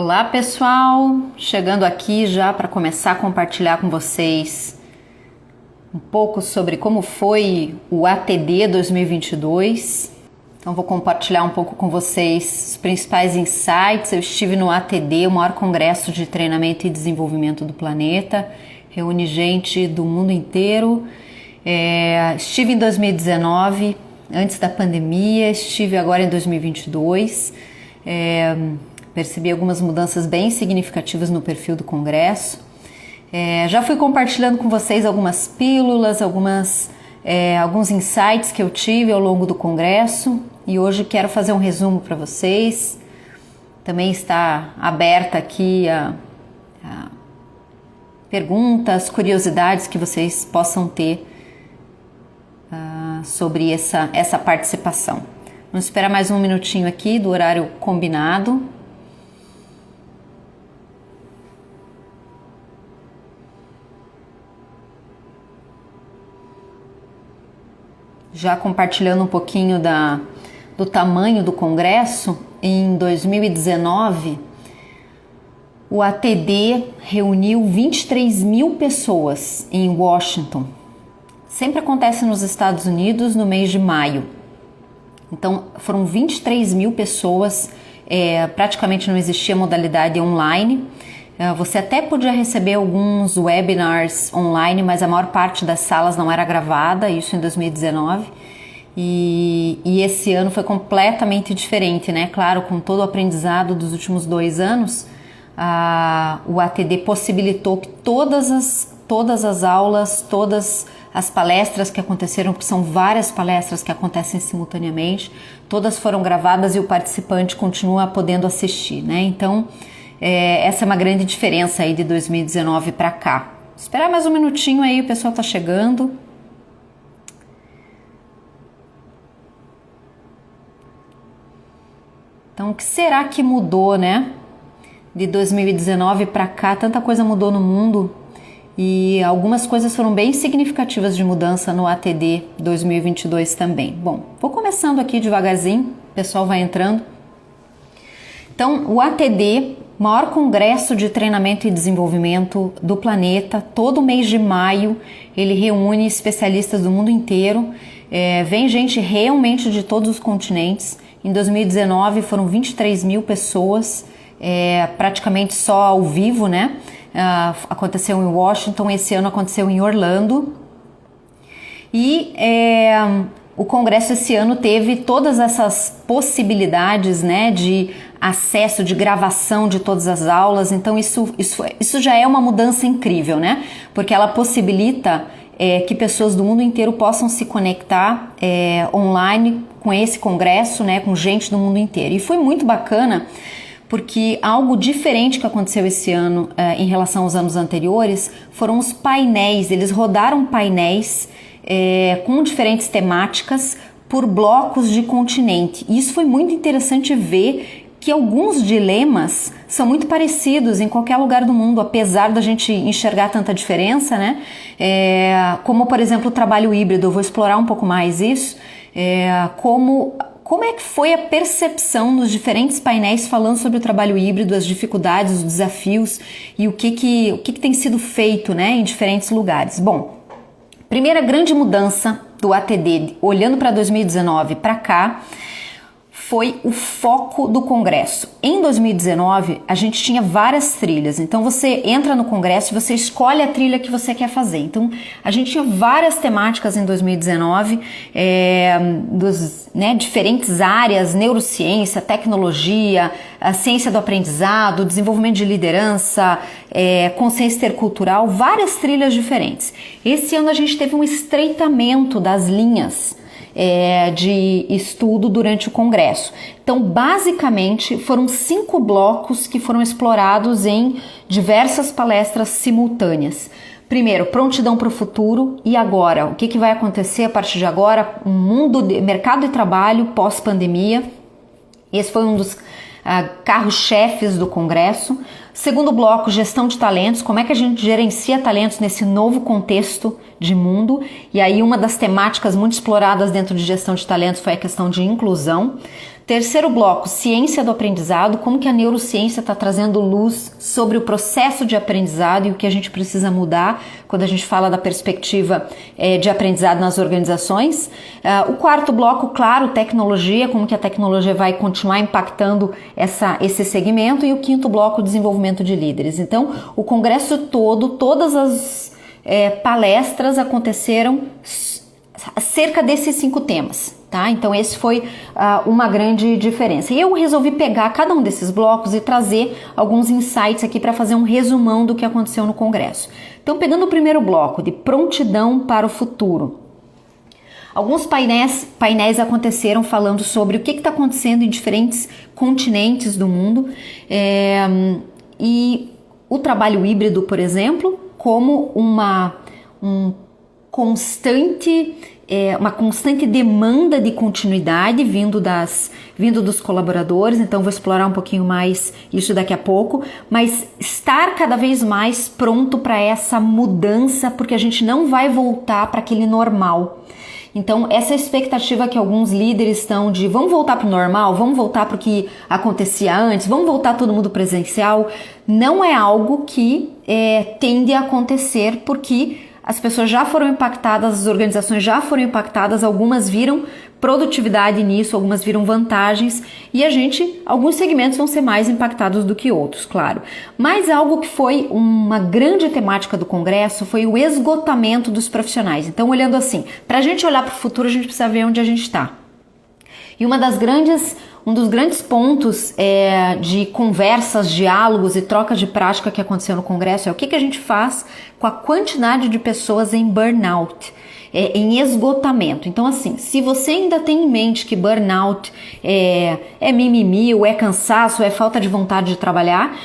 Olá pessoal, chegando aqui já para começar a compartilhar com vocês um pouco sobre como foi o ATD 2022. Então vou compartilhar um pouco com vocês os principais insights. Eu estive no ATD, o maior congresso de treinamento e desenvolvimento do planeta, reúne gente do mundo inteiro. Estive em 2019, antes da pandemia, estive agora em 2022. Percebi algumas mudanças bem significativas no perfil do congresso. Já fui compartilhando com vocês algumas pílulas, alguns insights que eu tive ao longo do congresso e hoje quero fazer um resumo para vocês. Também está aberta aqui a perguntas, curiosidades que vocês possam ter sobre essa participação. Vamos esperar mais um minutinho aqui do horário combinado. Já compartilhando um pouquinho do tamanho do congresso, em 2019, o ATD reuniu 23 mil pessoas em Washington. Sempre acontece nos Estados Unidos no mês de maio. Então, foram 23 mil pessoas, praticamente não existia modalidade online. Você até podia receber alguns webinars online, mas a maior parte das salas não era gravada, isso em 2019. E esse ano foi completamente diferente, né? Claro, com todo o aprendizado dos últimos 2 anos, o ATD possibilitou que todas as aulas, todas as palestras que aconteceram, porque são várias palestras que acontecem simultaneamente, todas foram gravadas e o participante continua podendo assistir, né? Então, essa é uma grande diferença aí de 2019 para cá. Esperar mais um minutinho aí, o pessoal tá chegando. Então, o que será que mudou, né? De 2019 para cá, tanta coisa mudou no mundo e algumas coisas foram bem significativas de mudança no ATD 2022 também. Bom, vou começando aqui devagarzinho, o pessoal vai entrando. Então, o ATD, maior congresso de treinamento e desenvolvimento do planeta, todo mês de maio ele reúne especialistas do mundo inteiro, vem gente realmente de todos os continentes. Em 2019 foram 23 mil pessoas, praticamente só ao vivo, né? Aconteceu em Washington, esse ano aconteceu em Orlando. E o congresso esse ano teve todas essas possibilidades, né, de acesso, de gravação de todas as aulas. Então isso já é uma mudança incrível, né? Porque ela possibilita que pessoas do mundo inteiro possam se conectar online com esse congresso, né, com gente do mundo inteiro. E foi muito bacana porque algo diferente que aconteceu esse ano em relação aos anos anteriores foram os painéis. Eles rodaram painéis com diferentes temáticas por blocos de continente. E isso foi muito interessante ver que alguns dilemas são muito parecidos em qualquer lugar do mundo, apesar da gente enxergar tanta diferença, né? Como, por exemplo, o trabalho híbrido. Eu vou explorar um pouco mais isso. Como é que foi a percepção nos diferentes painéis falando sobre o trabalho híbrido, as dificuldades, os desafios e o que tem sido feito, né, em diferentes lugares? Bom, primeira grande mudança do ATD, olhando para 2019 para cá, foi o foco do congresso. Em 2019, a gente tinha várias trilhas. Então, você entra no congresso e você escolhe a trilha que você quer fazer. Então, a gente tinha várias temáticas em 2019, diferentes áreas, neurociência, tecnologia, a ciência do aprendizado, desenvolvimento de liderança, consciência intercultural, várias trilhas diferentes. Esse ano a gente teve um estreitamento das linhas de estudo durante o congresso. Então, basicamente, foram 5 blocos que foram explorados em diversas palestras simultâneas. Primeiro, prontidão para o futuro e agora. O que vai acontecer a partir de agora? Um mundo de mercado de trabalho pós-pandemia. Esse foi um dos carros-chefes do congresso. Segundo bloco, gestão de talentos, como é que a gente gerencia talentos nesse novo contexto de mundo. E aí uma das temáticas muito exploradas dentro de gestão de talentos foi a questão de inclusão. Terceiro bloco, ciência do aprendizado, como que a neurociência está trazendo luz sobre o processo de aprendizado e o que a gente precisa mudar quando a gente fala da perspectiva de aprendizado nas organizações. O quarto bloco, claro, tecnologia, como que a tecnologia vai continuar impactando esse segmento. E o quinto bloco, desenvolvimento de líderes. Então, o congresso todo, todas as palestras aconteceram acerca desses 5 temas. Tá? Então esse foi uma grande diferença. E eu resolvi pegar cada um desses blocos e trazer alguns insights aqui para fazer um resumão do que aconteceu no Congresso. Então, pegando o primeiro bloco, de prontidão para o futuro. Alguns painéis aconteceram falando sobre o que está acontecendo em diferentes continentes do mundo e o trabalho híbrido, por exemplo, como uma constante demanda de continuidade vindo dos colaboradores. Então vou explorar um pouquinho mais isso daqui a pouco, mas estar cada vez mais pronto para essa mudança, porque a gente não vai voltar para aquele normal. Então essa expectativa que alguns líderes estão de vamos voltar para o normal, vamos voltar para o que acontecia antes, vamos voltar todo mundo presencial, não é algo que tende a acontecer, porque as pessoas já foram impactadas, as organizações já foram impactadas, algumas viram produtividade nisso, algumas viram vantagens e alguns segmentos vão ser mais impactados do que outros, claro. Mas algo que foi uma grande temática do Congresso foi o esgotamento dos profissionais. Então, olhando assim, para a gente olhar para o futuro, a gente precisa ver onde a gente está. E um dos grandes pontos de conversas, diálogos e trocas de prática que aconteceu no Congresso é o que a gente faz com a quantidade de pessoas em burnout, em esgotamento. Então, assim, se você ainda tem em mente que burnout é mimimi, ou é cansaço, é falta de vontade de trabalhar,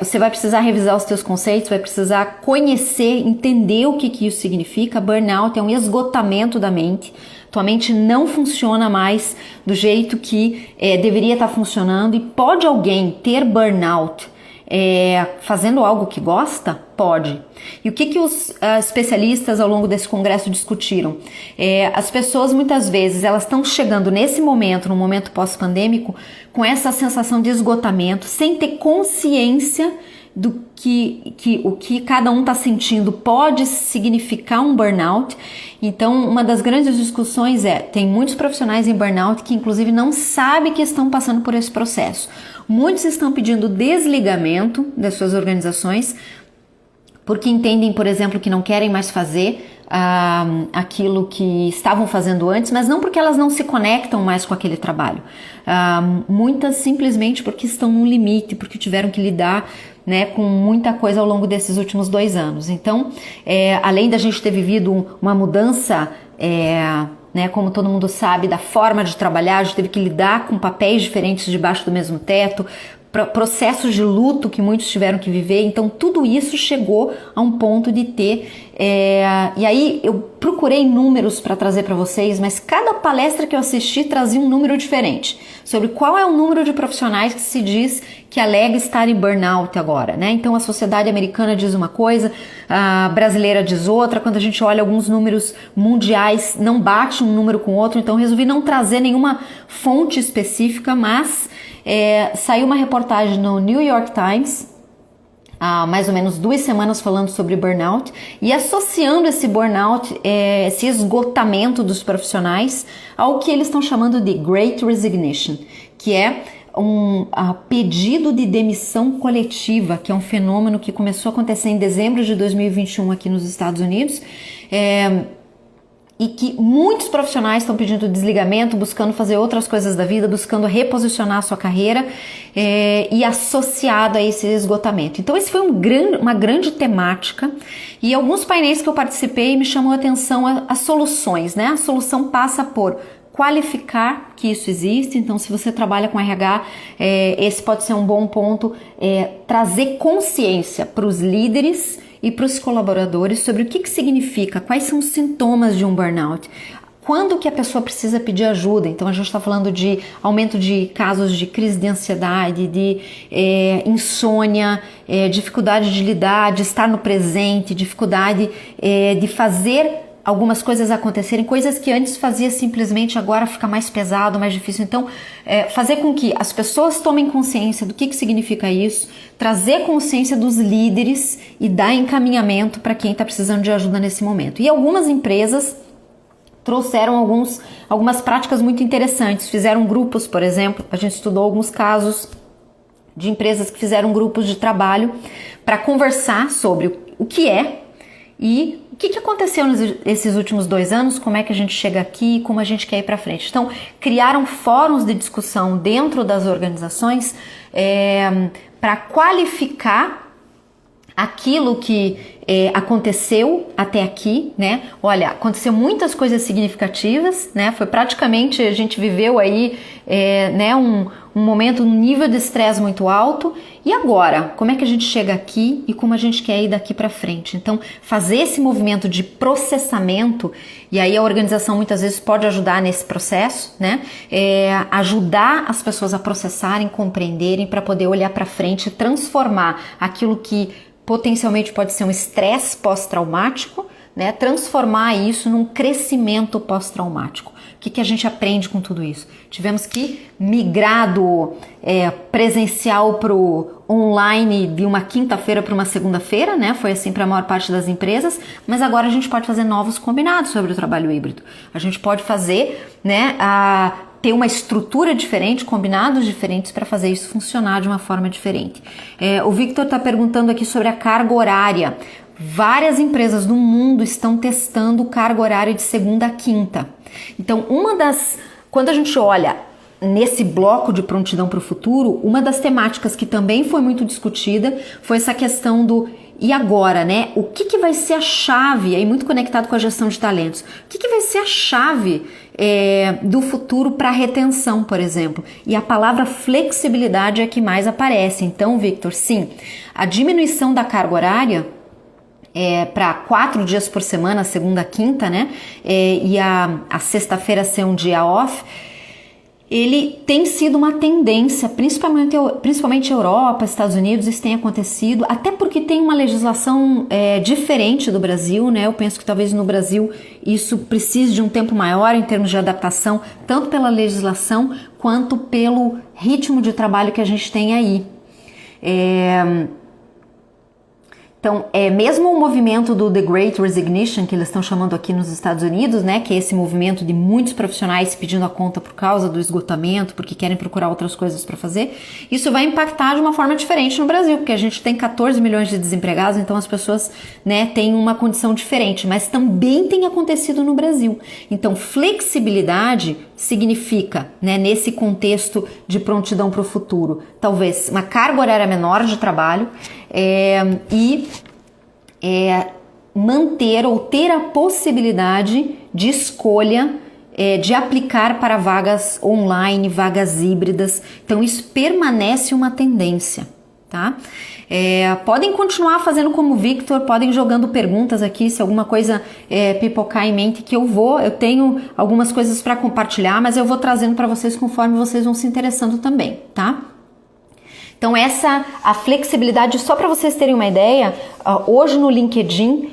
você vai precisar revisar os seus conceitos, vai precisar conhecer, entender o que isso significa. Burnout é um esgotamento da mente. Tua mente não funciona mais do jeito que deveria estar funcionando. E pode alguém ter burnout fazendo algo que gosta? Pode. E o que os especialistas ao longo desse congresso discutiram? As pessoas muitas vezes elas estão chegando nesse momento, no momento pós-pandêmico, com essa sensação de esgotamento, sem ter consciência do que o que cada um está sentindo pode significar um burnout. Então, uma das grandes discussões tem muitos profissionais em burnout que inclusive não sabem que estão passando por esse processo. Muitos estão pedindo desligamento das suas organizações porque entendem, por exemplo, que não querem mais fazer aquilo que estavam fazendo antes, mas não porque elas não se conectam mais com aquele trabalho. Muitas simplesmente porque estão no limite, porque tiveram que lidar com muita coisa ao longo desses últimos 2 anos. Então, além da gente ter vivido uma mudança, como todo mundo sabe, da forma de trabalhar, a gente teve que lidar com papéis diferentes debaixo do mesmo teto, processos de luto que muitos tiveram que viver. Então tudo isso chegou a um ponto de ter e aí eu procurei números para trazer para vocês, mas cada palestra que eu assisti trazia um número diferente sobre qual é o número de profissionais que se diz que alega estar em burnout agora, Então a sociedade americana diz uma coisa, a brasileira diz outra. Quando a gente olha alguns números mundiais, não bate um número com o outro. Então resolvi não trazer nenhuma fonte específica, mas saiu uma reportagem no New York Times há mais ou menos 2 semanas falando sobre burnout e associando esse burnout, esse esgotamento dos profissionais, ao que eles estão chamando de Great Resignation, que é um pedido de demissão coletiva, que é um fenômeno que começou a acontecer em dezembro de 2021 aqui nos Estados Unidos, e que muitos profissionais estão pedindo desligamento, buscando fazer outras coisas da vida, buscando reposicionar a sua carreira e associado a esse esgotamento. Então esse foi uma grande temática, e alguns painéis que eu participei me chamou a atenção as soluções, A solução passa por qualificar que isso existe. Então, se você trabalha com RH, esse pode ser um bom ponto, trazer consciência para os líderes e para os colaboradores sobre o que significa, quais são os sintomas de um burnout, quando que a pessoa precisa pedir ajuda. Então a gente está falando de aumento de casos de crise de ansiedade, de insônia, dificuldade de lidar, de estar no presente, dificuldade de fazer algumas coisas acontecerem, coisas que antes fazia simplesmente, agora fica mais pesado, mais difícil. Então, fazer com que as pessoas tomem consciência do que significa isso, trazer consciência dos líderes e dar encaminhamento para quem está precisando de ajuda nesse momento. E algumas empresas trouxeram algumas práticas muito interessantes, fizeram grupos, por exemplo, a gente estudou alguns casos de empresas que fizeram grupos de trabalho para conversar sobre o que é e o que aconteceu nesses últimos 2 anos, como é que a gente chega aqui, como a gente quer ir para frente. Então, criaram fóruns de discussão dentro das organizações para qualificar aquilo que aconteceu até aqui, né? Olha, aconteceu muitas coisas significativas, né? Foi praticamente, a gente viveu aí, né, um momento, um nível de estresse muito alto. E agora, como é que a gente chega aqui e como a gente quer ir daqui para frente? Então, fazer esse movimento de processamento, e aí a organização muitas vezes pode ajudar nesse processo, né? Ajudar as pessoas a processarem, compreenderem, para poder olhar para frente e transformar aquilo que potencialmente pode ser um estresse pós-traumático, né? Transformar isso num crescimento pós-traumático. O que a gente aprende com tudo isso? Tivemos que migrar do presencial para o online de uma quinta-feira para uma segunda-feira, né? Foi assim para a maior parte das empresas, mas agora a gente pode fazer novos combinados sobre o trabalho híbrido. A gente pode fazer, né, ter uma estrutura diferente, combinados diferentes para fazer isso funcionar de uma forma diferente. O Victor está perguntando aqui sobre a carga horária. Várias empresas do mundo estão testando carga horária de segunda a quinta. Então, quando a gente olha nesse bloco de prontidão para o futuro, uma das temáticas que também foi muito discutida foi essa questão do e agora, né? O que vai ser a chave, aí muito conectado com a gestão de talentos, o que vai ser a chave do futuro para retenção, por exemplo? E a palavra flexibilidade é a que mais aparece. Então, Victor, sim, a diminuição da carga horária para 4 dias por semana, segunda a quinta, né? E a sexta-feira ser um dia off, ele tem sido uma tendência, principalmente Europa, Estados Unidos, isso tem acontecido, até porque tem uma legislação diferente do Brasil, né? Eu penso que talvez no Brasil isso precise de um tempo maior em termos de adaptação, tanto pela legislação quanto pelo ritmo de trabalho que a gente tem aí. Então, mesmo o movimento do The Great Resignation, que eles estão chamando aqui nos Estados Unidos, né, que é esse movimento de muitos profissionais pedindo a conta por causa do esgotamento, porque querem procurar outras coisas para fazer, isso vai impactar de uma forma diferente no Brasil, porque a gente tem 14 milhões de desempregados, então as pessoas, né, têm uma condição diferente, mas também tem acontecido no Brasil. Então, flexibilidade significa, né, nesse contexto de prontidão para o futuro, talvez uma carga horária menor de trabalho, e manter ou ter a possibilidade de escolha de aplicar para vagas online, vagas híbridas. Então isso permanece uma tendência, tá? Podem continuar fazendo como o Victor, podem jogando perguntas aqui, se alguma coisa pipocar em mente, que eu tenho algumas coisas para compartilhar, mas eu vou trazendo para vocês conforme vocês vão se interessando também, tá? Então a flexibilidade, só para vocês terem uma ideia, hoje no LinkedIn,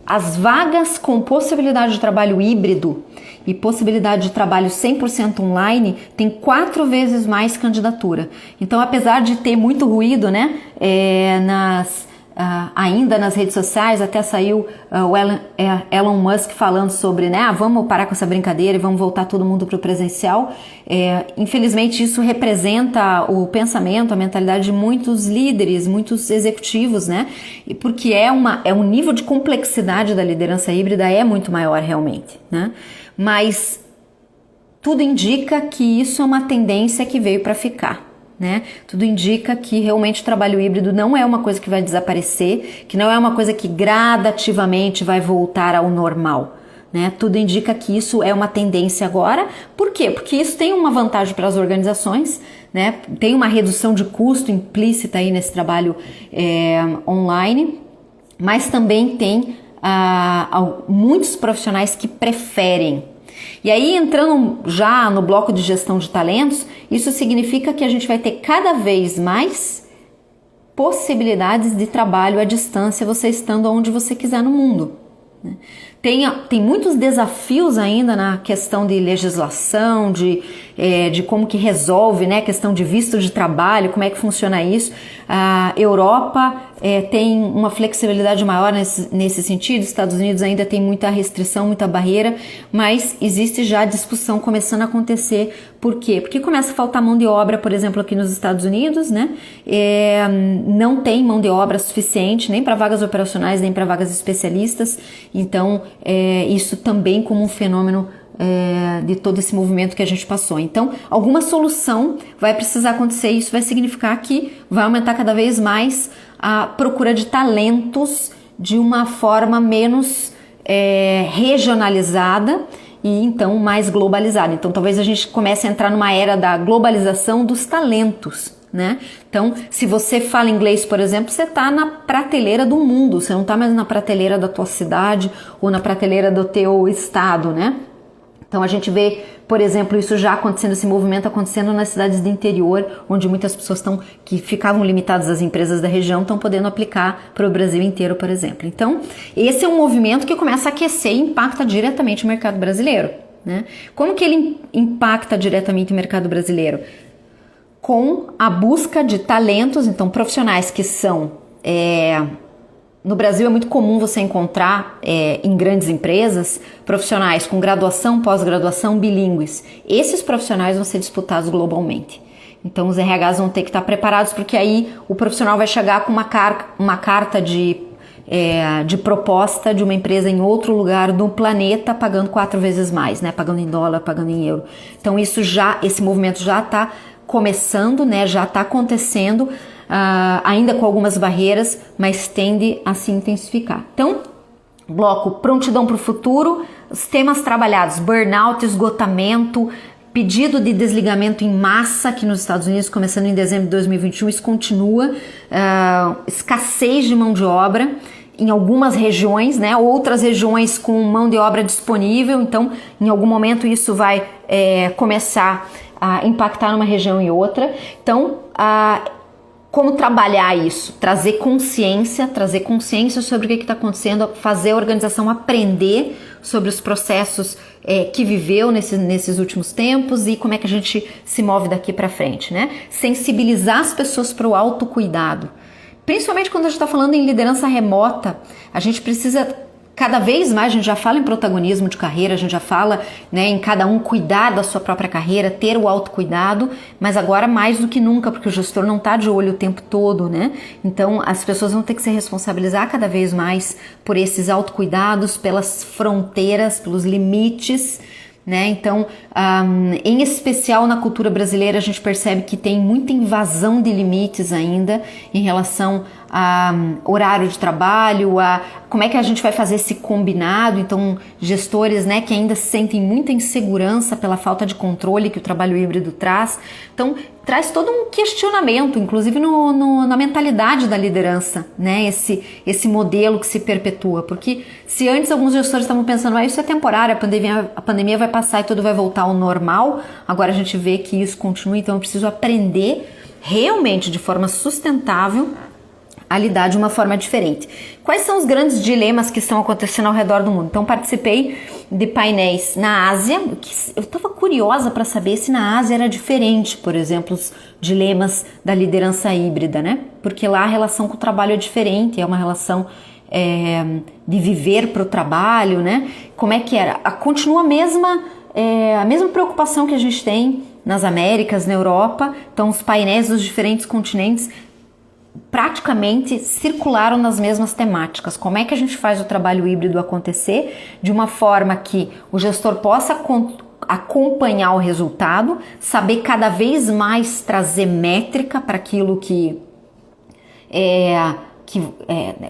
as vagas com possibilidade de trabalho híbrido e possibilidade de trabalho 100% online tem 4 vezes mais candidatura. Então, apesar de ter muito ruído, né, ainda nas redes sociais, até saiu o Elon Musk falando sobre, né, vamos parar com essa brincadeira e vamos voltar todo mundo para o presencial. Infelizmente isso representa o pensamento, a mentalidade de muitos líderes, muitos executivos, né, porque um nível de complexidade da liderança híbrida é muito maior realmente, né, mas tudo indica que isso é uma tendência que veio para ficar. Né? Tudo indica que realmente o trabalho híbrido não é uma coisa que vai desaparecer, que não é uma coisa que gradativamente vai voltar ao normal, né? Tudo indica que isso é uma tendência agora. Por quê? Porque isso tem uma vantagem para as organizações, né? Tem uma redução de custo implícita aí nesse trabalho online, mas também tem muitos profissionais que preferem. E aí, entrando já no bloco de gestão de talentos, isso significa que a gente vai ter cada vez mais possibilidades de trabalho à distância, você estando onde você quiser no mundo, Tem muitos desafios ainda na questão de legislação, de como que resolve, né, a questão de visto de trabalho, como é que funciona isso. A Europa tem uma flexibilidade maior nesse sentido, Estados Unidos ainda tem muita restrição, muita barreira, mas existe já discussão começando a acontecer. Por quê? Porque começa a faltar mão de obra, por exemplo, aqui nos Estados Unidos, né? Não tem mão de obra suficiente, nem para vagas operacionais, nem para vagas especialistas, então isso também como um fenômeno de todo esse movimento que a gente passou. Então, alguma solução vai precisar acontecer, isso vai significar que vai aumentar cada vez mais a procura de talentos de uma forma menos regionalizada e então mais globalizada. Então, talvez a gente comece a entrar numa era da globalização dos talentos, né? Então, se você fala inglês, por exemplo, você está na prateleira do mundo, você não está mais na prateleira da tua cidade ou na prateleira do teu estado, né? Então a gente vê, por exemplo, isso já acontecendo, esse movimento acontecendo nas cidades do interior, onde muitas pessoas que ficavam limitadas às empresas da região, estão podendo aplicar para o Brasil inteiro, por exemplo. Então, esse é um movimento que começa a aquecer e impacta diretamente o mercado brasileiro, né? Como que ele impacta diretamente o mercado brasileiro? Com a busca de talentos, então profissionais que são... No Brasil é muito comum você encontrar em grandes empresas profissionais com graduação, pós-graduação, bilíngues. Esses profissionais vão ser disputados globalmente. Então os RHs vão ter que estar preparados, porque aí o profissional vai chegar com uma carta de proposta de uma empresa em outro lugar do planeta, pagando 4 vezes mais, né? Pagando em dólar, pagando em euro. Então esse movimento já está começando, né? Já está acontecendo. Ainda com algumas barreiras, mas tende a se intensificar. Então, bloco prontidão para o futuro, os temas trabalhados, burnout, esgotamento, pedido de desligamento em massa aqui nos Estados Unidos, começando em dezembro de 2021, isso continua, escassez de mão de obra em algumas regiões, né? Outras regiões com mão de obra disponível, então em algum momento isso vai começar a impactar numa região e outra. Então, como trabalhar isso? Trazer consciência sobre o que está acontecendo, fazer a organização aprender sobre os processos que viveu nesses últimos tempos e como é que a gente se move daqui para frente, né? Sensibilizar as pessoas para o autocuidado. Principalmente quando a gente está falando em liderança remota, a gente precisa... Cada vez mais a gente já fala em protagonismo de carreira, a gente já fala, né, em cada um cuidar da sua própria carreira, ter o autocuidado, mas agora mais do que nunca, porque o gestor não está de olho o tempo todo, né? Então as pessoas vão ter que se responsabilizar cada vez mais por esses autocuidados, pelas fronteiras, pelos limites, né? Então, em especial na cultura brasileira, a gente percebe que tem muita invasão de limites ainda em relação a horário de trabalho, a como é que a gente vai fazer esse combinado. Então, gestores, né, que ainda sentem muita insegurança pela falta de controle que o trabalho híbrido traz. Então, traz todo um questionamento, inclusive na mentalidade da liderança, né? Esse modelo que se perpetua. Porque se antes alguns gestores estavam pensando, isso é temporário, a pandemia vai passar e tudo vai voltar ao normal, agora a gente vê que isso continua, então eu preciso aprender realmente de forma sustentável a lidar de uma forma diferente. Quais são os grandes dilemas que estão acontecendo ao redor do mundo? Então, participei de painéis na Ásia. Eu estava curiosa para saber se na Ásia era diferente, por exemplo, os dilemas da liderança híbrida, né? Porque lá a relação com o trabalho é diferente, é uma relação de viver para o trabalho, né? Como é que era? Continua a mesma preocupação que a gente tem nas Américas, na Europa. Então, os painéis dos diferentes continentes praticamente circularam nas mesmas temáticas. Como é que a gente faz o trabalho híbrido acontecer de uma forma que o gestor possa acompanhar o resultado, saber cada vez mais trazer métrica para aquilo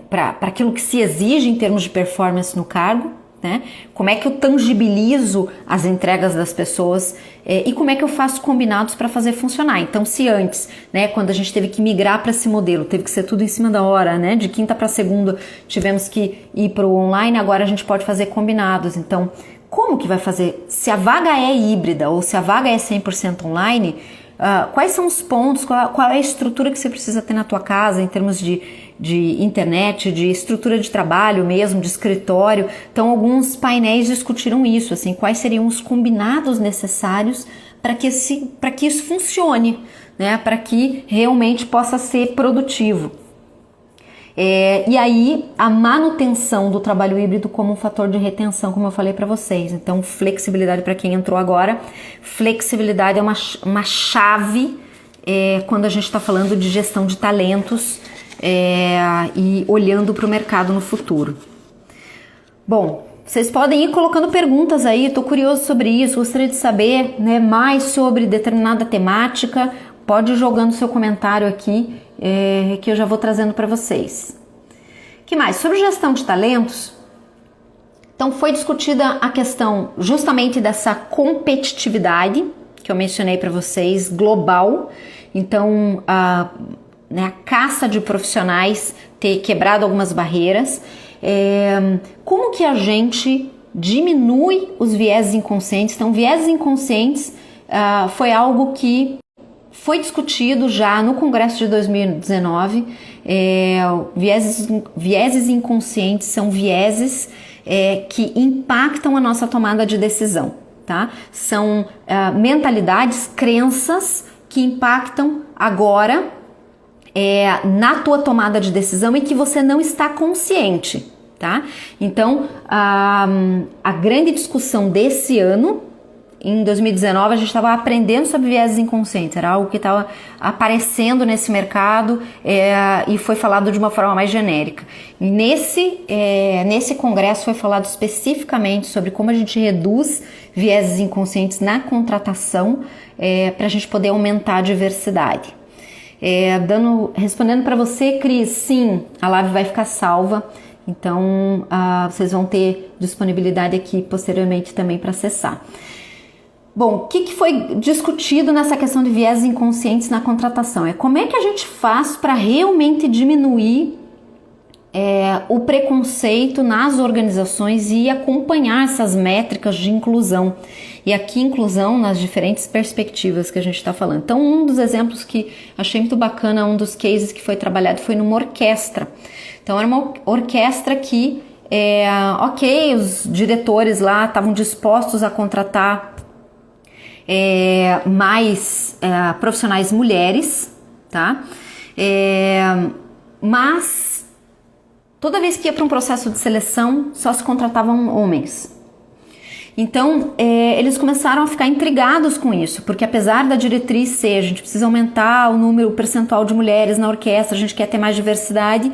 para aquilo que se exige em termos de performance no cargo, né? Como é que eu tangibilizo as entregas das pessoas e como é que eu faço combinados para fazer funcionar. Então, se antes, né, quando a gente teve que migrar para esse modelo, teve que ser tudo em cima da hora, né? De quinta para segunda tivemos que ir para o online, agora a gente pode fazer combinados. Então, como que vai fazer? Se a vaga é híbrida ou se a vaga é 100% online, quais são os pontos, qual é a estrutura que você precisa ter na tua casa em termos de de internet, de estrutura de trabalho mesmo, de escritório. Então, alguns painéis discutiram isso, assim, quais seriam os combinados necessários para que isso funcione, né? Para que realmente possa ser produtivo. E aí, a manutenção do trabalho híbrido como um fator de retenção, como eu falei para vocês. Então, flexibilidade para quem entrou agora. Flexibilidade é uma chave quando a gente está falando de gestão de talentos e olhando para o mercado no futuro. Bom, vocês podem ir colocando perguntas aí, estou curioso sobre isso, gostaria de saber, né, mais sobre determinada temática. Pode ir jogando seu comentário aqui, que eu já vou trazendo para vocês. Que mais? Sobre gestão de talentos, então foi discutida a questão justamente dessa competitividade que eu mencionei para vocês, global. Então, a caça de profissionais ter quebrado algumas barreiras. Como que a gente diminui os vieses inconscientes? Então, vieses inconscientes foi algo que foi discutido já no Congresso de 2019. Vieses inconscientes são vieses que impactam a nossa tomada de decisão, tá? São mentalidades, crenças que impactam agora na tua tomada de decisão e que você não está consciente, tá? Então, a grande discussão desse ano, em 2019, a gente estava aprendendo sobre vieses inconscientes, era algo que estava aparecendo nesse mercado e foi falado de uma forma mais genérica. E nesse congresso foi falado especificamente sobre como a gente reduz vieses inconscientes na contratação para a gente poder aumentar a diversidade. Respondendo para você, Cris, sim, a live vai ficar salva, então vocês vão ter disponibilidade aqui posteriormente também para acessar. Bom, o que foi discutido nessa questão de vieses inconscientes na contratação? Como é que a gente faz para realmente diminuir o preconceito nas organizações e acompanhar essas métricas de inclusão? E aqui inclusão nas diferentes perspectivas que a gente está falando. Então, um dos exemplos que achei muito bacana, um dos cases que foi trabalhado foi numa orquestra. Então, era uma orquestra que, os diretores lá estavam dispostos a contratar mais profissionais mulheres, tá? Mas toda vez que ia para um processo de seleção, só se contratavam homens. Então, eles começaram a ficar intrigados com isso, porque apesar da diretriz ser, a gente precisa aumentar o percentual de mulheres na orquestra, a gente quer ter mais diversidade,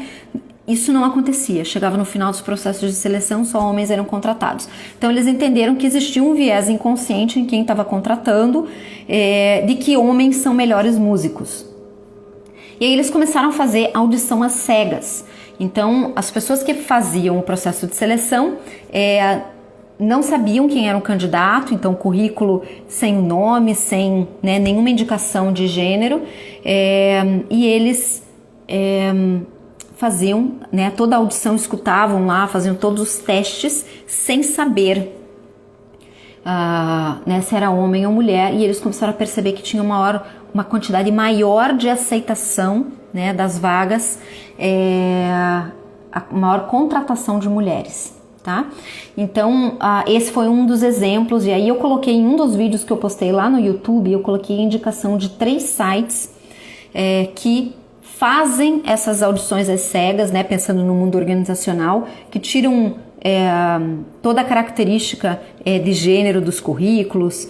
isso não acontecia. Chegava no final dos processos de seleção, só homens eram contratados. Então, eles entenderam que existia um viés inconsciente em quem estava contratando, de que homens são melhores músicos. E aí eles começaram a fazer audição às cegas. Então, as pessoas que faziam o processo de seleção não sabiam quem era o candidato, então currículo sem nome, sem nenhuma indicação de gênero, e eles faziam toda a audição, escutavam lá, faziam todos os testes sem saber se era homem ou mulher, e eles começaram a perceber que tinha uma quantidade maior de aceitação das vagas, a maior contratação de mulheres. Tá? Então, esse foi um dos exemplos, e aí eu coloquei em um dos vídeos que eu postei lá no YouTube, eu coloquei a indicação de 3 sites que fazem essas audições às cegas, pensando no mundo organizacional, que tiram toda a característica de gênero dos currículos,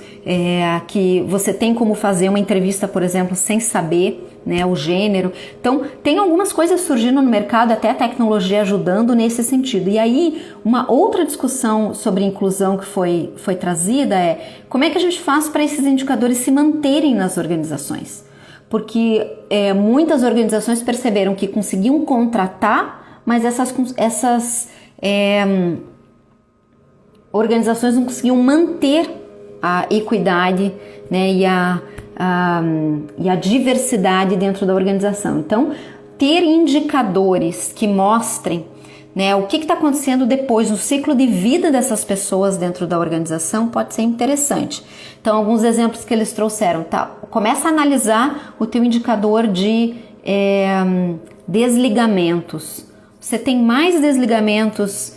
que você tem como fazer uma entrevista, por exemplo, sem saber o gênero. Então, tem algumas coisas surgindo no mercado, até a tecnologia ajudando nesse sentido. E aí, uma outra discussão sobre inclusão que foi trazida como é que a gente faz para esses indicadores se manterem nas organizações? Porque muitas organizações perceberam que conseguiam contratar, mas essas organizações não conseguiam manter a equidade e a diversidade dentro da organização. Então, ter indicadores que mostrem o que está acontecendo depois no ciclo de vida dessas pessoas dentro da organização pode ser interessante. Então, alguns exemplos que eles trouxeram, começa a analisar o teu indicador de desligamentos. Você tem mais desligamentos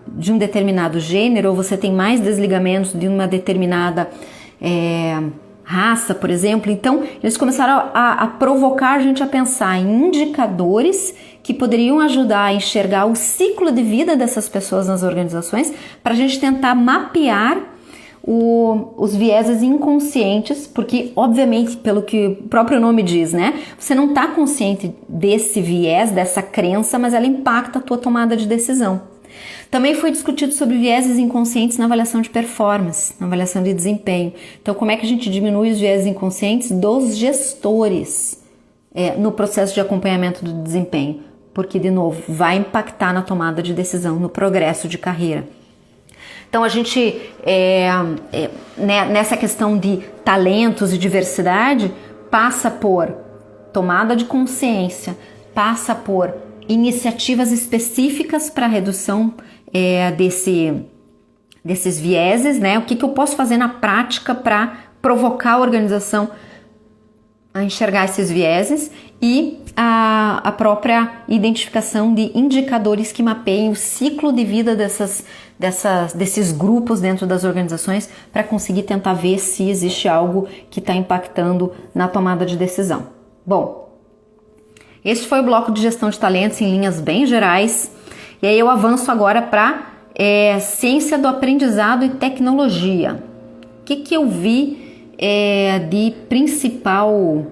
de um determinado gênero, ou você tem mais desligamentos de uma determinada raça, por exemplo. Então, eles começaram a provocar a gente a pensar em indicadores que poderiam ajudar a enxergar o ciclo de vida dessas pessoas nas organizações, para a gente tentar mapear os vieses inconscientes, porque, obviamente, pelo que o próprio nome diz, né? Você não está consciente desse viés, dessa crença, mas ela impacta a tua tomada de decisão. Também foi discutido sobre vieses inconscientes na avaliação de performance, na avaliação de desempenho. Então, como é que a gente diminui os vieses inconscientes dos gestores no processo de acompanhamento do desempenho? Porque, de novo, vai impactar na tomada de decisão, no progresso de carreira. Então, a gente, nessa questão de talentos e diversidade, passa por tomada de consciência, passa por iniciativas específicas para a redução desses vieses, né? O que eu posso fazer na prática para provocar a organização a enxergar esses vieses, e a própria identificação de indicadores que mapeiem o ciclo de vida desses grupos dentro das organizações, para conseguir tentar ver se existe algo que está impactando na tomada de decisão. Bom, esse foi o bloco de gestão de talentos em linhas bem gerais, e aí eu avanço agora para ciência do aprendizado e tecnologia. O que eu vi de principal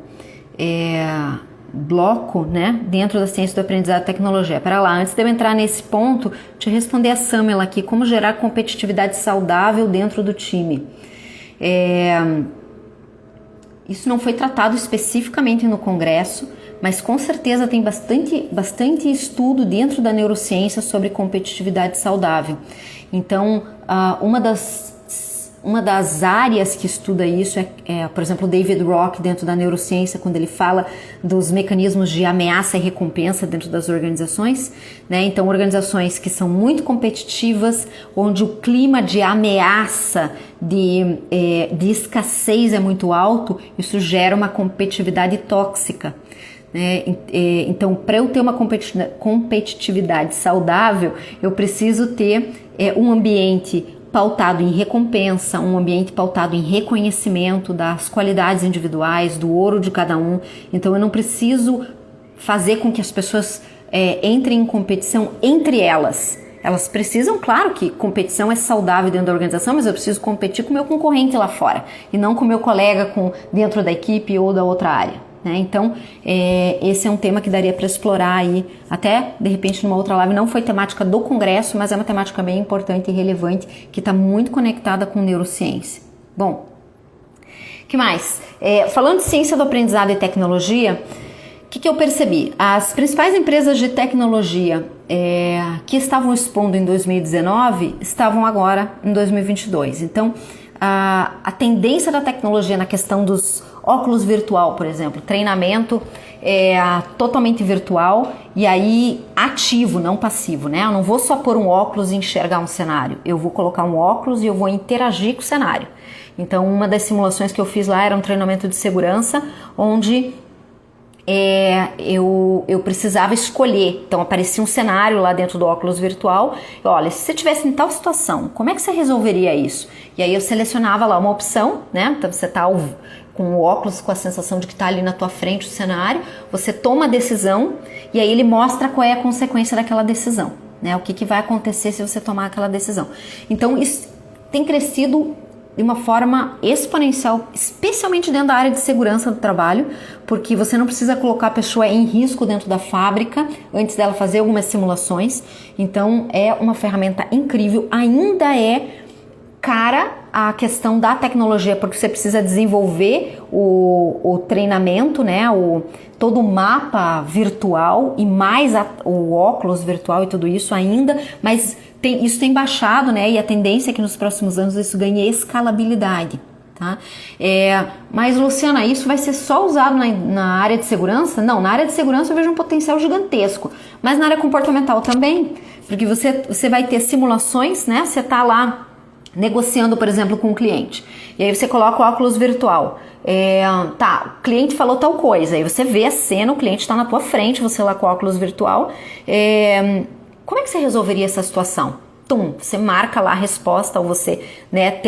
bloco, né, dentro da ciência do aprendizado e tecnologia? Para lá, antes de eu entrar nesse ponto, deixa eu responder a Samela aqui: como gerar competitividade saudável dentro do time. Isso não foi tratado especificamente no congresso, mas com certeza tem bastante estudo dentro da neurociência sobre competitividade saudável. Então, uma das áreas que estuda isso por exemplo, o David Rock, dentro da neurociência, quando ele fala dos mecanismos de ameaça e recompensa dentro das organizações, né? Então, organizações que são muito competitivas, onde o clima de ameaça, de escassez é muito alto, isso gera uma competitividade tóxica. Então, para eu ter uma competitividade saudável, eu preciso ter um ambiente pautado em recompensa, um ambiente pautado em reconhecimento das qualidades individuais, do ouro de cada um. Então, eu não preciso fazer com que as pessoas entrem em competição entre elas. Elas precisam, claro que competição é saudável dentro da organização, mas eu preciso competir com o meu concorrente lá fora, e não com o meu colega dentro da equipe ou da outra área. Então, esse é um tema que daria para explorar aí, até de repente numa outra live. Não foi temática do congresso, mas é uma temática bem importante e relevante, que está muito conectada com neurociência. Bom, o que mais? Falando de ciência do aprendizado e tecnologia, o que eu percebi? As principais empresas de tecnologia que estavam expondo em 2019 estavam agora em 2022. Então, a tendência da tecnologia na questão dos óculos virtual, por exemplo, treinamento totalmente virtual, e aí ativo, não passivo, né? Eu não vou só pôr um óculos e enxergar um cenário, eu vou colocar um óculos e eu vou interagir com o cenário. Então, uma das simulações que eu fiz lá era um treinamento de segurança, onde eu precisava escolher. Então, aparecia um cenário lá dentro do óculos virtual. Olha, se você estivesse em tal situação, como é que você resolveria isso? E aí eu selecionava lá uma opção, né? Então, você está com o óculos, com a sensação de que está ali na tua frente o cenário, você toma a decisão, e aí ele mostra qual é a consequência daquela decisão, né? O que vai acontecer se você tomar aquela decisão. Então, isso tem crescido de uma forma exponencial, especialmente dentro da área de segurança do trabalho, porque você não precisa colocar a pessoa em risco dentro da fábrica antes dela fazer algumas simulações. Então, é uma ferramenta incrível. Ainda é cara a questão da tecnologia, porque você precisa desenvolver o treinamento, né? Todo o mapa virtual e mais o óculos virtual e tudo isso ainda, mas isso tem baixado, né? E a tendência é que nos próximos anos isso ganhe escalabilidade, tá? Mas, Luciana, isso vai ser só usado na área de segurança? Não, na área de segurança eu vejo um potencial gigantesco, mas na área comportamental também, porque você vai ter simulações, né? Você tá lá negociando, por exemplo, com um cliente. E aí você coloca o óculos virtual. O cliente falou tal coisa, aí você vê a cena, o cliente está na tua frente, você lá com o óculos virtual. Como é que você resolveria essa situação? Você marca lá a resposta, ou você, né,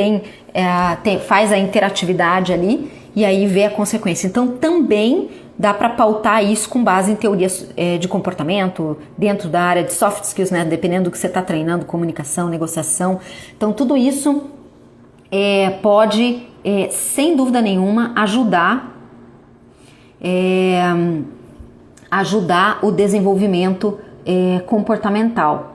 faz a interatividade ali e aí vê a consequência. Então também dá para pautar isso com base em teorias de comportamento dentro da área de soft skills, né, dependendo do que você está treinando, comunicação, negociação. Então tudo isso pode, sem dúvida nenhuma, ajudar o desenvolvimento comportamental.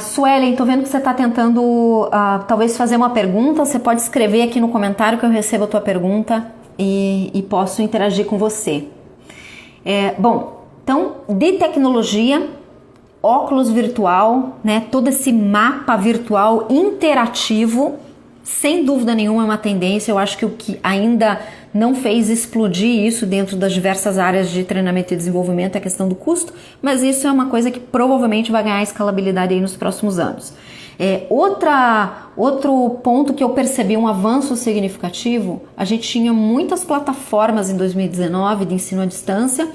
Suelen, tô vendo que você está tentando talvez fazer uma pergunta. Você pode escrever aqui no comentário que eu recebo a tua pergunta e posso interagir com você. Então, de tecnologia, óculos virtual, né, todo esse mapa virtual interativo, sem dúvida nenhuma é uma tendência. Eu acho que o que ainda não fez explodir isso dentro das diversas áreas de treinamento e desenvolvimento é a questão do custo, mas isso é uma coisa que provavelmente vai ganhar escalabilidade aí nos próximos anos. Outro ponto que eu percebi um avanço significativo, a gente tinha muitas plataformas em 2019 de ensino à distância,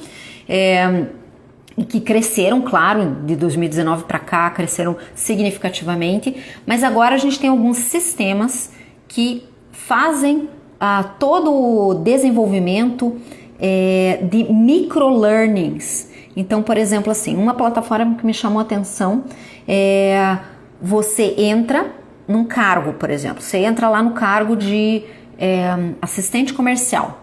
que cresceram, claro, de 2019 para cá, cresceram significativamente, mas agora a gente tem alguns sistemas que fazem todo o desenvolvimento de microlearnings. Então, por exemplo, assim, uma plataforma que me chamou a atenção você entra num cargo, por exemplo, você entra lá no cargo de assistente comercial.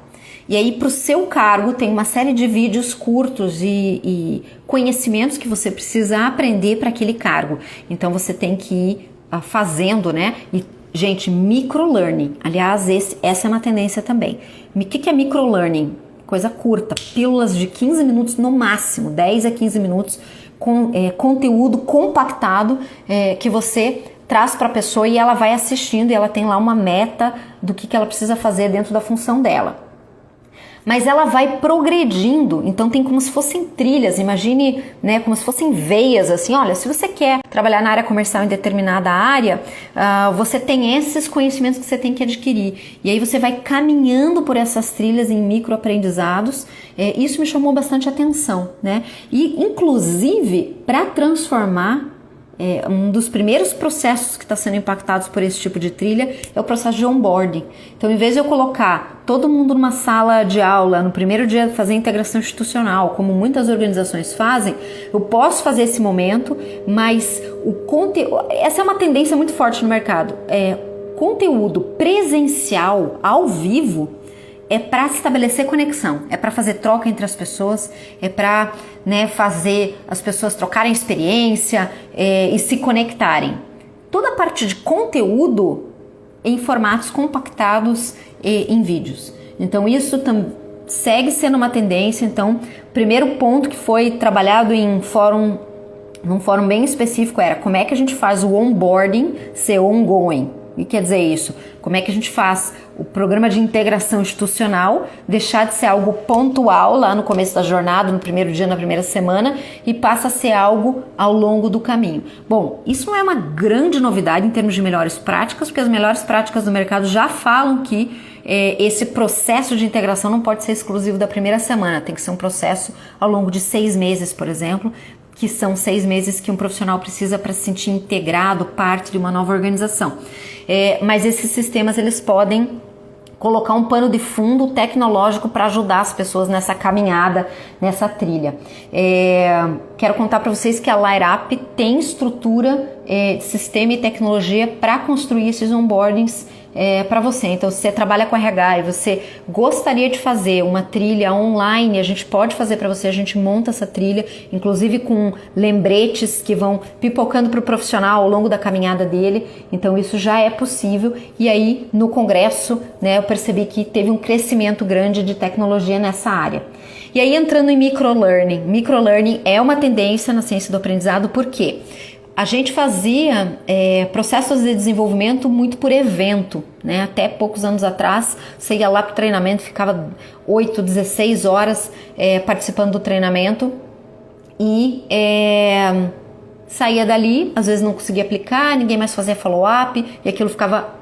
E aí, para o seu cargo, tem uma série de vídeos curtos e conhecimentos que você precisa aprender para aquele cargo. Então, você tem que ir fazendo, né? E, gente, microlearning. Aliás, essa é uma tendência também. O que é microlearning? Coisa curta, pílulas de 15 minutos no máximo, 10 a 15 minutos, com conteúdo compactado que você traz para a pessoa e ela vai assistindo e ela tem lá uma meta do que ela precisa fazer dentro da função dela. Mas ela vai progredindo, então tem como se fossem trilhas, imagine, né, como se fossem veias, assim, olha, se você quer trabalhar na área comercial em determinada área, você tem esses conhecimentos que você tem que adquirir, e aí você vai caminhando por essas trilhas em microaprendizados. Isso me chamou bastante atenção, né, e inclusive para transformar, um dos primeiros processos que está sendo impactados por esse tipo de trilha é o processo de onboarding. Então, em vez de eu colocar todo mundo numa sala de aula, no primeiro dia fazer integração institucional, como muitas organizações fazem, eu posso fazer esse momento, mas essa é uma tendência muito forte no mercado. Conteúdo presencial, ao vivo, é para estabelecer conexão, é para fazer troca entre as pessoas, é para, né, fazer as pessoas trocarem experiência e se conectarem. Toda a parte de conteúdo em formatos compactados em vídeos. Então isso segue sendo uma tendência. Então, o primeiro ponto que foi trabalhado num fórum bem específico era como é que a gente faz o onboarding ser ongoing. O que quer dizer isso? Como é que a gente faz o programa de integração institucional deixar de ser algo pontual lá no começo da jornada, no primeiro dia, na primeira semana, e passa a ser algo ao longo do caminho. Bom, isso não é uma grande novidade em termos de melhores práticas, porque as melhores práticas do mercado já falam que esse processo de integração não pode ser exclusivo da primeira semana, tem que ser um processo ao longo de 6 meses, por exemplo, que são 6 meses que um profissional precisa para se sentir integrado, parte de uma nova organização. Mas esses sistemas, eles podem colocar um pano de fundo tecnológico para ajudar as pessoas nessa caminhada, nessa trilha. Quero contar para vocês que a LighterUp tem estrutura, sistema e tecnologia para construir esses onboardings para você. Então, se você trabalha com RH e você gostaria de fazer uma trilha online, a gente pode fazer para você, a gente monta essa trilha, inclusive com lembretes que vão pipocando para o profissional ao longo da caminhada dele. Então, isso já é possível. E aí, no congresso, né, eu percebi que teve um crescimento grande de tecnologia nessa área. E aí, entrando em microlearning. Microlearning é uma tendência na ciência do aprendizado, por quê? A gente fazia processos de desenvolvimento muito por evento, né? Até poucos anos atrás, você ia lá para o treinamento, ficava 8, 16 horas participando do treinamento e saía dali, às vezes não conseguia aplicar, ninguém mais fazia follow-up e aquilo ficava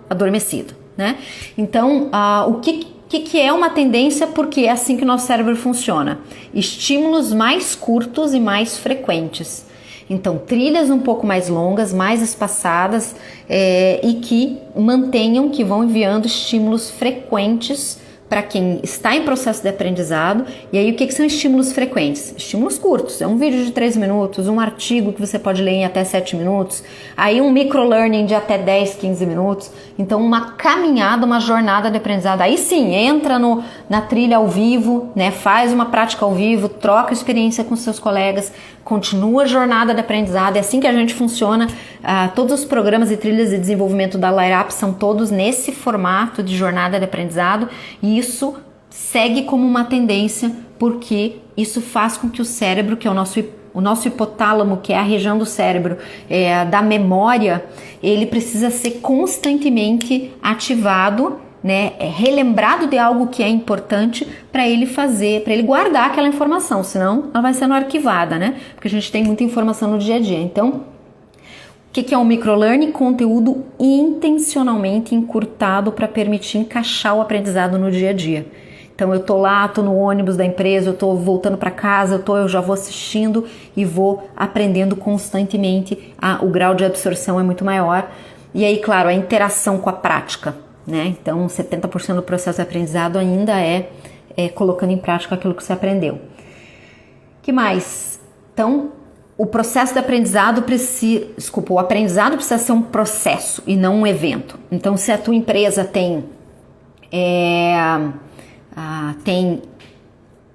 adormecido, né? Então, o que é uma tendência? Porque é assim que o nosso cérebro funciona. Estímulos mais curtos e mais frequentes. Então, trilhas um pouco mais longas, mais espaçadas e que mantenham, que vão enviando estímulos frequentes para quem está em processo de aprendizado. E aí, o que são estímulos frequentes? Estímulos curtos, é um vídeo de 3 minutos, um artigo que você pode ler em até 7 minutos, aí um microlearning de até 10, 15 minutos. Então, uma caminhada, uma jornada de aprendizado. Aí sim, entra na trilha ao vivo, né? Faz uma prática ao vivo, troca experiência com seus colegas, continua a jornada de aprendizado. É assim que a gente funciona. Todos os programas e trilhas de desenvolvimento da Light Up são todos nesse formato de jornada de aprendizado, e isso segue como uma tendência, porque isso faz com que o cérebro, que é o nosso hipotálamo, que é a região do cérebro da memória, ele precisa ser constantemente ativado, né, relembrado de algo que é importante para ele guardar aquela informação, senão ela vai sendo arquivada, né? Porque a gente tem muita informação no dia a dia. Então, o que é um microlearning? Conteúdo intencionalmente encurtado para permitir encaixar o aprendizado no dia a dia. Então eu tô no ônibus da empresa, eu tô voltando para casa, eu já vou assistindo e vou aprendendo constantemente. O grau de absorção é muito maior. E aí, claro, a interação com a prática, né? Então 70% do processo de aprendizado ainda é colocando em prática aquilo que você aprendeu. Que mais? Então, o processo de aprendizado o aprendizado precisa ser um processo e não um evento. Então, se a tua empresa tem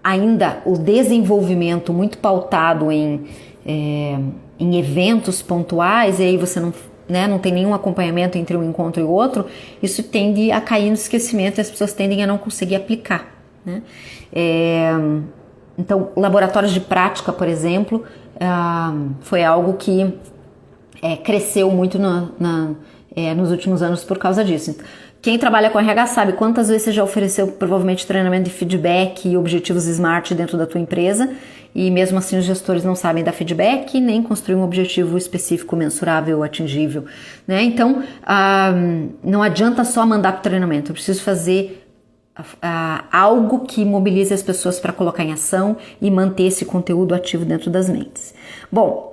ainda o desenvolvimento muito pautado em eventos pontuais, e aí você não tem nenhum acompanhamento entre um encontro e outro, isso tende a cair no esquecimento e as pessoas tendem a não conseguir aplicar, né? Então, laboratórios de prática, por exemplo, foi algo que cresceu muito nos últimos anos por causa disso. Quem trabalha com RH sabe quantas vezes você já ofereceu provavelmente treinamento de feedback e objetivos SMART dentro da tua empresa, e mesmo assim os gestores não sabem dar feedback nem construir um objetivo específico, mensurável, atingível, né? Então, não adianta só mandar para o treinamento, eu preciso fazer algo que mobilize as pessoas para colocar em ação e manter esse conteúdo ativo dentro das mentes. Bom,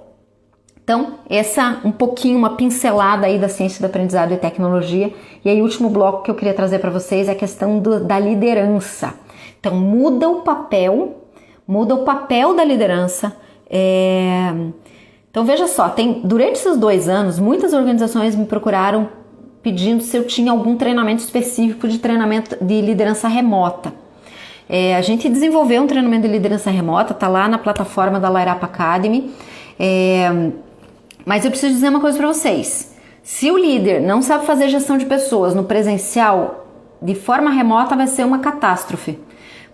então, essa um pouquinho, uma pincelada aí da ciência do aprendizado e tecnologia. E aí o último bloco que eu queria trazer para vocês é a questão da liderança. Então, muda o papel da liderança. Então, veja só, durante esses 2 anos, muitas organizações me procuraram pedindo se eu tinha algum treinamento específico de treinamento de liderança remota. A gente desenvolveu um treinamento de liderança remota, tá lá na plataforma da Light Up Academy. Mas eu preciso dizer uma coisa para vocês. Se o líder não sabe fazer gestão de pessoas no presencial, de forma remota vai ser uma catástrofe.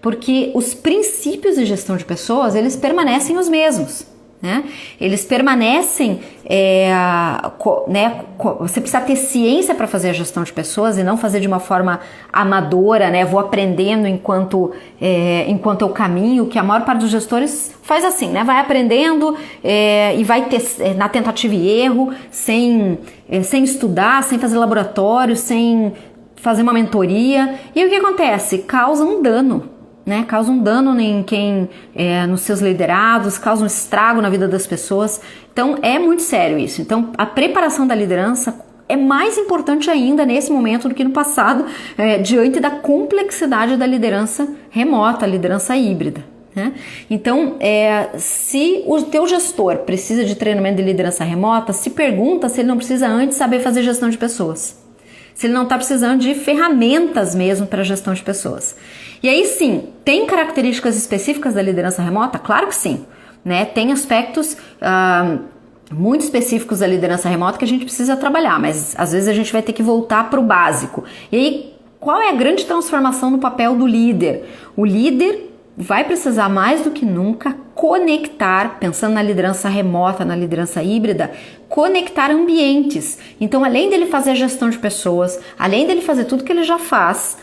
Porque os princípios de gestão de pessoas, eles permanecem os mesmos, né? Eles permanecem, você precisa ter ciência para fazer a gestão de pessoas e não fazer de uma forma amadora, né? Vou aprendendo enquanto eu caminho, que a maior parte dos gestores faz assim, né? Vai aprendendo e vai na tentativa e erro, sem estudar, sem fazer laboratório, sem fazer uma mentoria. E aí o que acontece? Causa um dano. Né? Causa um dano nos seus liderados, causa um estrago na vida das pessoas. Então é muito sério isso. Então a preparação da liderança é mais importante ainda nesse momento do que no passado, diante da complexidade da liderança remota, a liderança híbrida, né? Então, se o teu gestor precisa de treinamento de liderança remota, se pergunta se ele não precisa antes saber fazer gestão de pessoas. Se ele não está precisando de ferramentas mesmo para gestão de pessoas. E aí sim, tem características específicas da liderança remota? Claro que sim, né? Tem aspectos muito específicos da liderança remota que a gente precisa trabalhar, mas às vezes a gente vai ter que voltar para o básico. E aí, qual é a grande transformação no papel do líder? O líder vai precisar mais do que nunca conectar, pensando na liderança remota, na liderança híbrida, conectar ambientes. Então, além dele fazer a gestão de pessoas, além dele fazer tudo que ele já faz,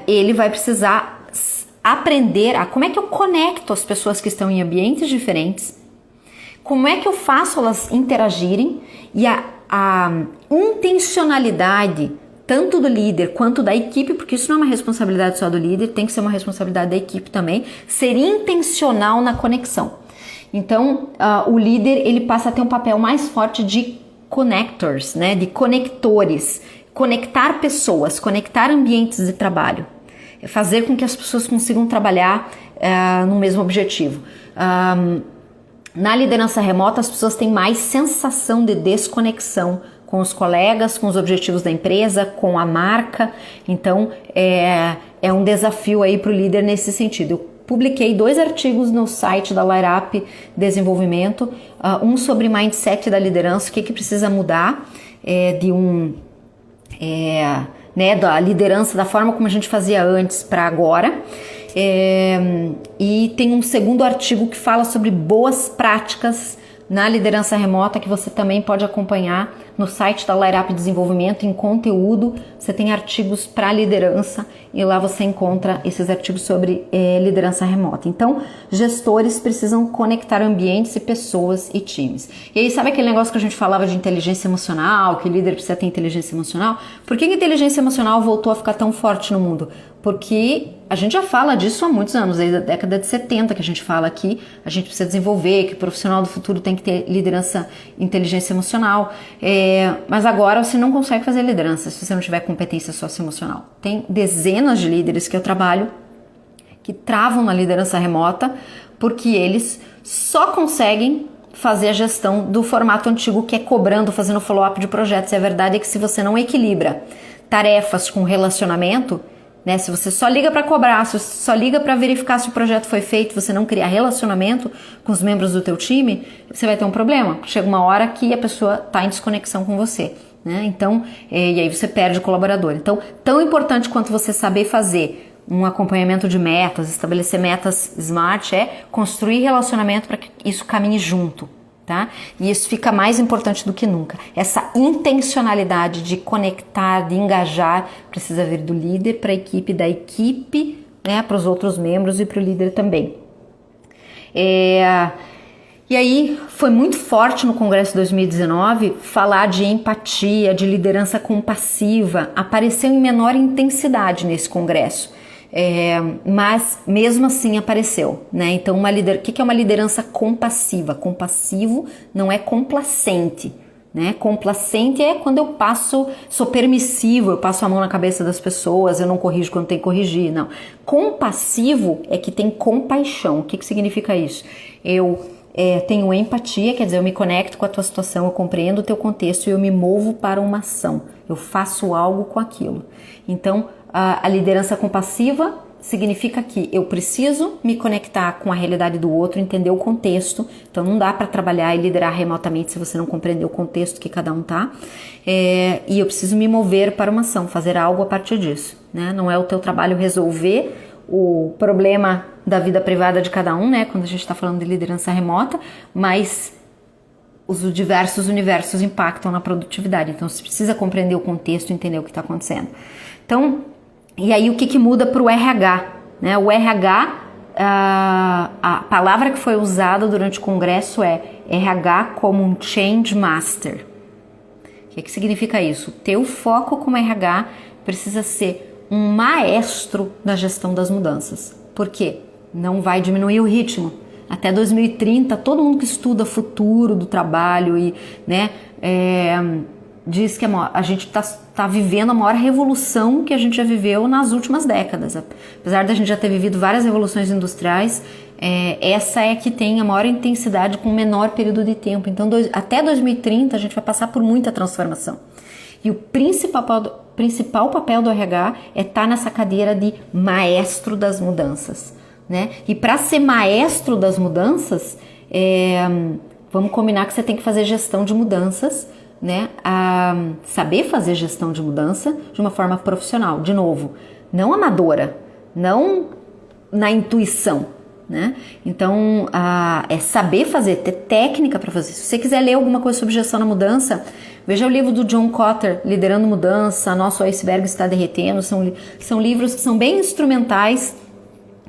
ele vai precisar aprender a como é que eu conecto as pessoas que estão em ambientes diferentes, como é que eu faço elas interagirem e a intencionalidade tanto do líder quanto da equipe, porque isso não é uma responsabilidade só do líder, tem que ser uma responsabilidade da equipe também, ser intencional na conexão. Então, o líder ele passa a ter um papel mais forte de connectors, né, de conectores, conectar pessoas, conectar ambientes de trabalho, fazer com que as pessoas consigam trabalhar no mesmo objetivo. Na liderança remota, as pessoas têm mais sensação de desconexão com os colegas, com os objetivos da empresa, com a marca. Então, é um desafio aí para o líder nesse sentido. Eu publiquei 2 artigos no site da LireUp Desenvolvimento, um sobre mindset da liderança, o que precisa mudar da liderança, da forma como a gente fazia antes para agora. E tem um segundo artigo que fala sobre boas práticas na liderança remota, que você também pode acompanhar no site da LireUp Desenvolvimento, em conteúdo. Você tem artigos para liderança e lá você encontra esses artigos sobre liderança remota. Então, gestores precisam conectar ambientes e pessoas e times. E aí, sabe aquele negócio que a gente falava de inteligência emocional, que o líder precisa ter inteligência emocional? Por que a inteligência emocional voltou a ficar tão forte no mundo? Porque a gente já fala disso há muitos anos, desde a década de 70 que a gente fala aqui, a gente precisa desenvolver, que o profissional do futuro tem que ter liderança, inteligência emocional, mas agora você não consegue fazer liderança se você não tiver competência socioemocional. Tem dezenas de líderes que eu trabalho que travam na liderança remota porque eles só conseguem fazer a gestão do formato antigo, que é cobrando, fazendo follow-up de projetos. E a verdade é que se você não equilibra tarefas com relacionamento, né, se você só liga para cobrar, se você só liga para verificar se o projeto foi feito, você não criar relacionamento com os membros do teu time, você vai ter um problema. Chega uma hora que a pessoa está em desconexão com você, né? Então, e aí você perde o colaborador. Então, tão importante quanto você saber fazer um acompanhamento de metas, estabelecer metas SMART, é construir relacionamento para que isso caminhe junto. Tá? E isso fica mais importante do que nunca. Essa intencionalidade de conectar, de engajar, precisa vir do líder para a equipe, da equipe, né, para os outros membros e para o líder também. E aí foi muito forte no Congresso 2019 falar de empatia, de liderança compassiva. Apareceu em menor intensidade nesse congresso. Mas mesmo assim apareceu, né? Então, o que é uma liderança compassiva? Compassivo não é complacente, né? Complacente é quando eu sou permissivo, eu passo a mão na cabeça das pessoas, eu não corrijo quando tem que corrigir, não. Compassivo é que tem compaixão. O que significa isso? Eu tenho empatia, quer dizer, eu me conecto com a tua situação, eu compreendo o teu contexto e eu me movo para uma ação, eu faço algo com aquilo. Então, a liderança compassiva significa que eu preciso me conectar com a realidade do outro, entender o contexto. Então não dá para trabalhar e liderar remotamente se você não compreender o contexto que cada um tá. E eu preciso me mover para uma ação, fazer algo a partir disso, né? Não é o teu trabalho resolver o problema da vida privada de cada um, né? Quando a gente está falando de liderança remota, mas os diversos universos impactam na produtividade. Então você precisa compreender o contexto, entender o que está acontecendo. Então, e aí o que muda para o RH? Né? O RH, a palavra que foi usada durante o congresso é RH como um Change Master. O que significa isso? Teu foco como RH precisa ser um maestro da gestão das mudanças. Por quê? Não vai diminuir o ritmo. Até 2030, todo mundo que estuda futuro do trabalho e, né, diz que a gente está vivendo a maior revolução que a gente já viveu nas últimas décadas. Apesar da gente já ter vivido várias revoluções industriais, essa é que tem a maior intensidade com o menor período de tempo. Então, até 2030, a gente vai passar por muita transformação. E o principal papel do RH é estar nessa cadeira de maestro das mudanças, né? E para ser maestro das mudanças, vamos combinar que você tem que fazer gestão de mudanças, né? Saber fazer gestão de mudança de uma forma profissional, de novo, não amadora, não na intuição, né? Então, é saber fazer, ter técnica para fazer. Se você quiser ler alguma coisa sobre gestão da mudança, veja o livro do John Kotter, Liderando Mudança, Nosso Iceberg Está Derretendo. São livros que são bem instrumentais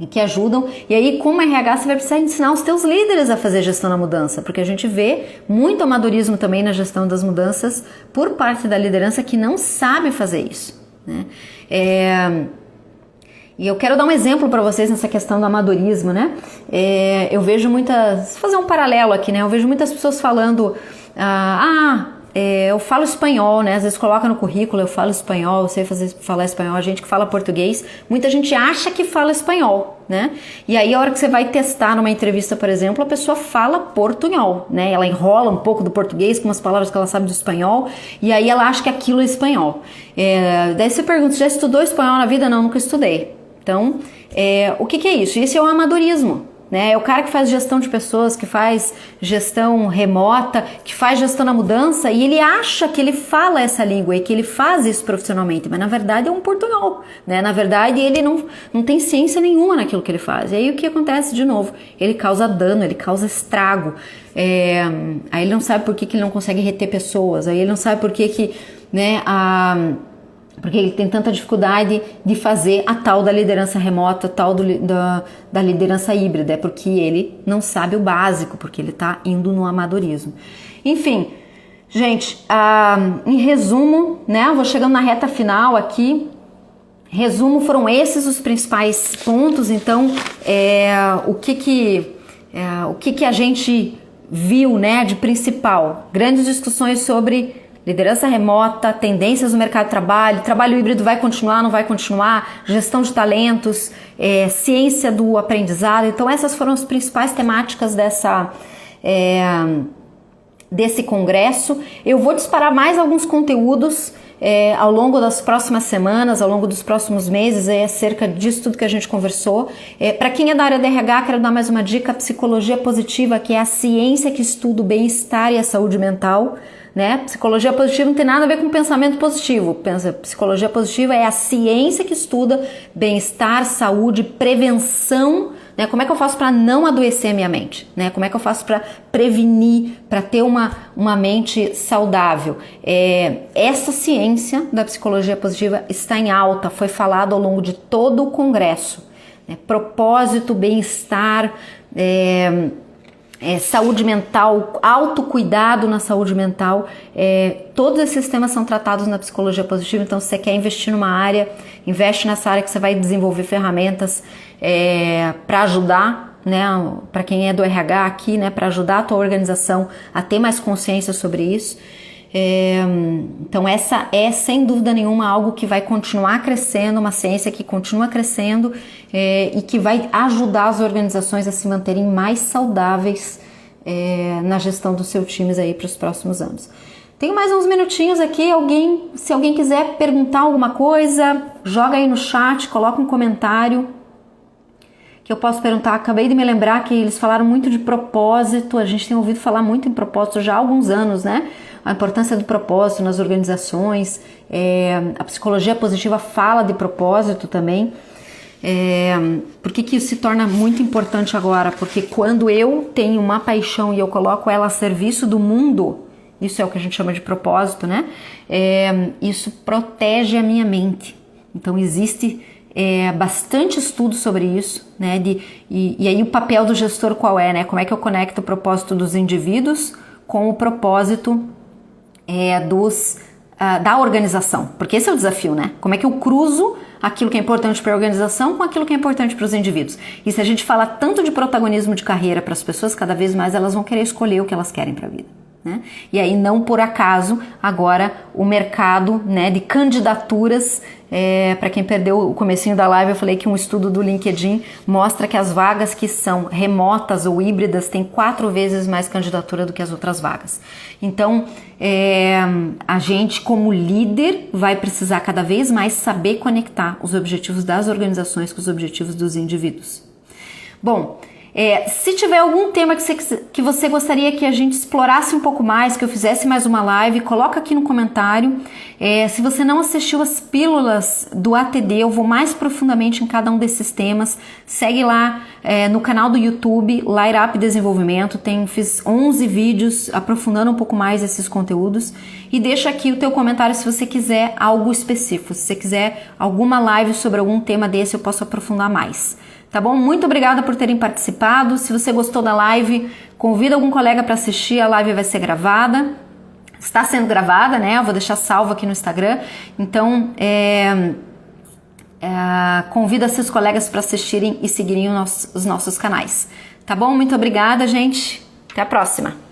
e que ajudam. E aí, como RH, você vai precisar ensinar os teus líderes a fazer gestão da mudança, porque a gente vê muito amadorismo também na gestão das mudanças por parte da liderança que não sabe fazer isso, né? E eu quero dar um exemplo para vocês nessa questão do amadorismo, né? Eu vejo muitas... Vou fazer um paralelo aqui, né? Eu vejo muitas pessoas falando... eu falo espanhol, né? Às vezes coloca no currículo, eu falo espanhol, eu sei falar espanhol. A gente que fala português, muita gente acha que fala espanhol, né? E aí a hora que você vai testar numa entrevista, por exemplo, a pessoa fala portunhol, né? Ela enrola um pouco do português com umas palavras que ela sabe do espanhol, e aí ela acha que aquilo é espanhol. Daí você pergunta, já estudou espanhol na vida? Não, nunca estudei. Então, o que é isso? Esse é o amadorismo, né? É o cara que faz gestão de pessoas, que faz gestão remota, que faz gestão na mudança, e ele acha que ele fala essa língua e que ele faz isso profissionalmente, mas na verdade é um portunhol, né? Na verdade ele não tem ciência nenhuma naquilo que ele faz. E aí o que acontece de novo? Ele causa dano, ele causa estrago. Aí ele não sabe por que ele não consegue reter pessoas, aí ele não sabe por que né, porque ele tem tanta dificuldade de fazer a tal da liderança remota, tal da liderança híbrida, é porque ele não sabe o básico, porque ele está indo no amadorismo. Enfim, gente, em resumo, né, eu vou chegando na reta final aqui. Resumo, foram esses os principais pontos. Então, o que a gente viu, né, de principal? Grandes discussões sobre liderança remota, tendências no mercado de trabalho, trabalho híbrido vai continuar, não vai continuar, gestão de talentos, ciência do aprendizado. Então essas foram as principais temáticas desse congresso. Eu vou disparar mais alguns conteúdos ao longo das próximas semanas, ao longo dos próximos meses, acerca disso tudo que a gente conversou. Para quem é da área de RH, quero dar mais uma dica: psicologia positiva, que é a ciência que estuda o bem-estar e a saúde mental. Né? Psicologia positiva não tem nada a ver com pensamento positivo. Psicologia positiva é a ciência que estuda bem-estar, saúde, prevenção, né? Como é que eu faço para não adoecer a minha mente? Né? Como é que eu faço para prevenir, para ter uma mente saudável? Essa ciência da psicologia positiva está em alta, foi falado ao longo de todo o congresso. Né? Propósito, bem-estar, saúde mental, autocuidado na saúde mental, todos esses temas são tratados na psicologia positiva. Então, se você quer investir numa área, investe nessa área que você vai desenvolver ferramentas para ajudar, né, para quem é do RH aqui, né, para ajudar a tua organização a ter mais consciência sobre isso. Então essa é sem dúvida nenhuma algo que vai continuar crescendo, uma ciência que continua crescendo e que vai ajudar as organizações a se manterem mais saudáveis na gestão dos seus times aí para os próximos anos. Tenho mais uns minutinhos aqui. Se alguém quiser perguntar alguma coisa, joga aí no chat, coloca um comentário que eu posso perguntar. Acabei de me lembrar que eles falaram muito de propósito, a gente tem ouvido falar muito em propósito já há alguns anos, né? A importância do propósito nas organizações, a psicologia positiva fala de propósito também. Por que isso se torna muito importante agora? Porque quando eu tenho uma paixão e eu coloco ela a serviço do mundo, isso é o que a gente chama de propósito, né? Isso protege a minha mente. Então existe bastante estudo sobre isso, né? E aí o papel do gestor qual é, né? Como é que eu conecto o propósito dos indivíduos com o propósito da organização? Porque esse é o desafio, né? Como é que eu cruzo aquilo que é importante para a organização com aquilo que é importante para os indivíduos? E se a gente fala tanto de protagonismo de carreira para as pessoas, cada vez mais elas vão querer escolher o que elas querem para a vida, né? E aí, não por acaso, agora o mercado, né, de candidaturas, para quem perdeu o comecinho da live, eu falei que um estudo do LinkedIn mostra que as vagas que são remotas ou híbridas têm 4 vezes mais candidatura do que as outras vagas. Então, a gente como líder vai precisar cada vez mais saber conectar os objetivos das organizações com os objetivos dos indivíduos. Bom, se tiver algum tema que você gostaria que a gente explorasse um pouco mais, que eu fizesse mais uma live, coloca aqui no comentário. Se você não assistiu as pílulas do ATD, eu vou mais profundamente em cada um desses temas. Segue lá no canal do YouTube, Light Up Desenvolvimento. Fiz 11 vídeos aprofundando um pouco mais esses conteúdos. E deixa aqui o teu comentário se você quiser algo específico. Se você quiser alguma live sobre algum tema desse, eu posso aprofundar mais. tá bom? Muito obrigada por terem participado. Se você gostou da live, convida algum colega para assistir, a live vai ser gravada. Está sendo gravada, né? Eu vou deixar salvo aqui no Instagram. Então, convida seus colegas para assistirem e seguirem os nossos canais. Tá bom? Muito obrigada, gente. Até a próxima.